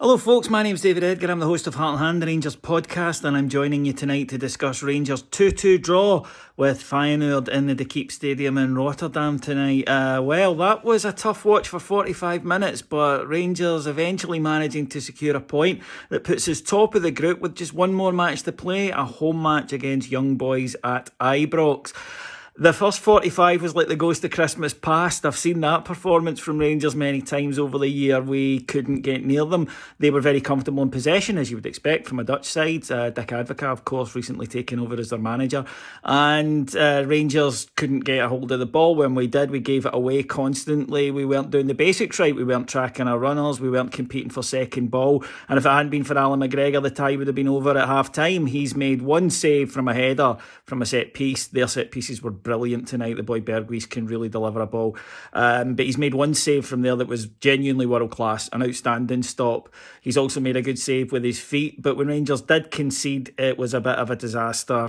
Hello folks, my name's David Edgar, I'm the host of Heart and Hand, the Rangers podcast, and I'm joining you tonight to discuss Rangers' 2-2 draw with Feyenoord in the De Kuip Stadium in Rotterdam tonight. Well, that was a tough watch for 45 minutes, but Rangers eventually managing to secure a point that puts us top of the group with just one more match to play, a home match against Young Boys at Ibrox. The first 45 was like the ghost of Christmas past. I've seen that performance from Rangers many times over the year. We couldn't get near them. They were very comfortable in possession, as you would expect from a Dutch side. David Edgar, of course, recently taken over as their manager. And Rangers couldn't get a hold of the ball. When we did, we gave it away constantly. We weren't doing the basics right. We weren't tracking our runners. We weren't competing for second ball. And if it hadn't been for Alan McGregor, the tie would have been over at half-time. He's made one save from a header from a set piece. Their set pieces were brilliant tonight. The boy Berghuis can really deliver a ball. But he's made one save from there that was genuinely world class, an outstanding stop. He's also made a good save with his feet. But when Rangers did concede, it was a bit of a disaster.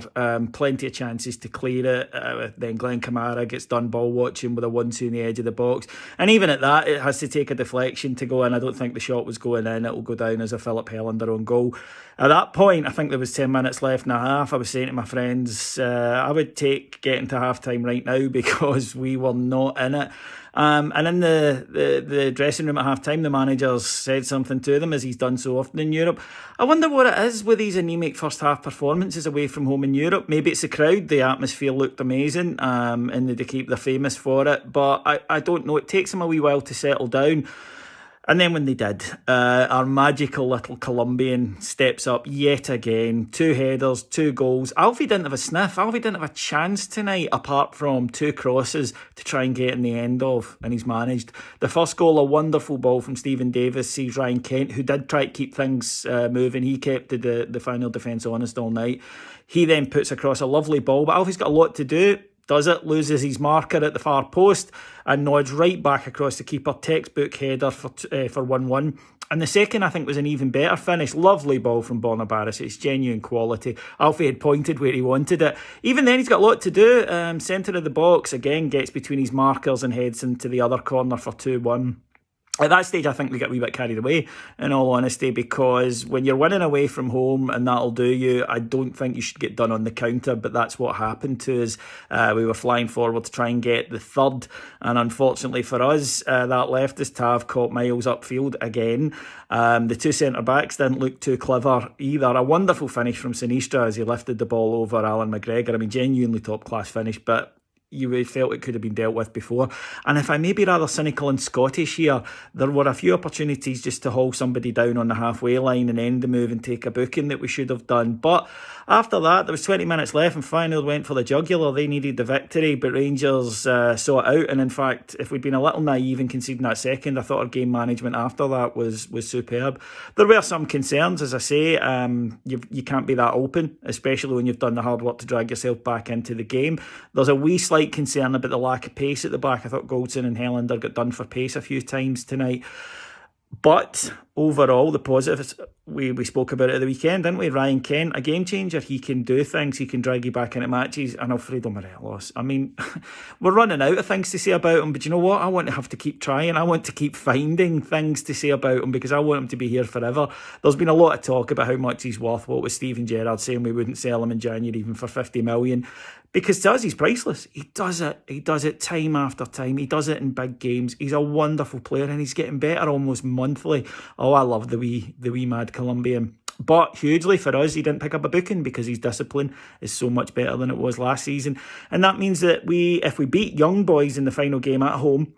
Plenty of chances to clear it. Then Glenn Kamara gets done ball watching with a 1-2 in the edge of the box. And even at that, it has to take a deflection to go in. I don't think the shot was going in. It will go down as a Philip Helander own goal. At that point, I think there was 10 minutes left and a half. I was saying to my friends, I would take getting to half-time right now because we were not in it. And in the dressing room at half-time, the manager said something to them, as he's done so often in Europe. I wonder what it is with these anemic first-half performances away from home in Europe. Maybe it's the crowd. The atmosphere looked amazing in the De Kuip. They're famous for it. But I don't know. It takes them a wee while to settle down. And then when they did, our magical little Colombian steps up yet again. 2 headers, 2 goals. Alfie didn't have a sniff. Alfie didn't have a chance tonight apart from 2 crosses to try and get in the end of. And he's managed. The first goal, a wonderful ball from Stephen Davis, sees Ryan Kent, who did try to keep things moving. He kept the final defence honest all night. He then puts across a lovely ball. But Alfie's got a lot to do. Does it, loses his marker at the far post and nods right back across the keeper. Textbook header for 1-1. And the second, I think, was an even better finish. Lovely ball from Borna Barisic. It's genuine quality. Alfie had pointed where he wanted it. Even then, he's got a lot to do. Centre of the box, again, gets between his markers and heads into the other corner for 2-1. At that stage, I think we get a wee bit carried away, in all honesty, because when you're winning away from home and that'll do you, I don't think you should get done on the counter, but that's what happened to us. We were flying forward to try and get the third, and unfortunately for us, that left us to have caught miles upfield again. The 2 centre-backs didn't look too clever either. A wonderful finish from Sinistra as he lifted the ball over Alan McGregor. I mean, genuinely top-class finish, but you felt it could have been dealt with before. And if I may be rather cynical and Scottish here, there were a few opportunities just to haul somebody down on the halfway line and end the move and take a booking that we should have done. But after that, there was 20 minutes left and Feyenoord went for the jugular. They needed the victory, but Rangers saw it out. And in fact, if we'd been a little naive in conceding that second, I thought our game management after that was superb. There were some concerns, as I say. You can't be that open, especially when you've done the hard work to drag yourself back into the game. There's a wee slight concern about the lack of pace at the back. I thought Goldson and Helander got done for pace a few times tonight. But overall, the positives, we spoke about it at the weekend, didn't we? Ryan Kent, a game changer. He can do things. He can drag you back into matches. And Alfredo Morelos. I mean, we're running out of things to say about him. But you know what? I want to have to keep trying. I want to keep finding things to say about him because I want him to be here forever. There's been a lot of talk about how much he's worth. What was Steven Gerrard saying? We wouldn't sell him in January even for 50 million. Because to us, he's priceless. He does it. He does it time after time. He does it in big games. He's a wonderful player and he's getting better almost monthly. Oh, I love the wee mad Colombian. But hugely for us, he didn't pick up a booking because his discipline is so much better than it was last season. And that means that if we beat Young Boys in the final game at home,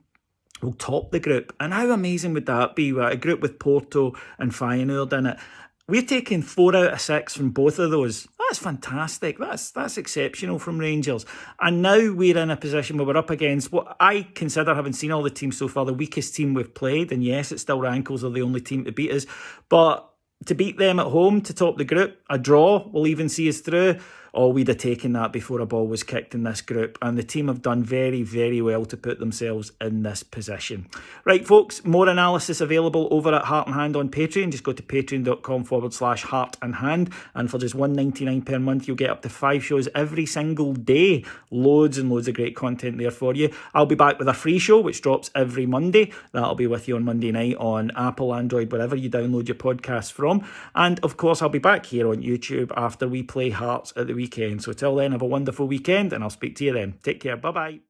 we'll top the group. And how amazing would that be? A group with Porto and Feyenoord in it. We're taking 4 out of 6 from both of those. That's fantastic. That's exceptional from Rangers. And now we're in a position where we're up against what I consider, having seen all the teams so far, the weakest team we've played. And yes, it's still Rankles are the only team to beat us. But to beat them at home to top the group, A draw will even see us through. Oh, we'd have taken that before a ball was kicked in this group. And the team have done very, very well to put themselves in this position. Right, folks, more analysis available over at Heart and Hand on Patreon. Just go to patreon.com/Heart and Hand. And for just $1.99 per month, you'll get up to 5 shows every single day. Loads and loads of great content there for you. I'll be back with a free show, which drops every Monday. That'll be with you on Monday night on Apple, Android, wherever you download your podcasts from. And, of course, I'll be back here on YouTube after we play Hearts at the weekend. So till then, have a wonderful weekend, and I'll speak to you then. Take care. Bye-bye.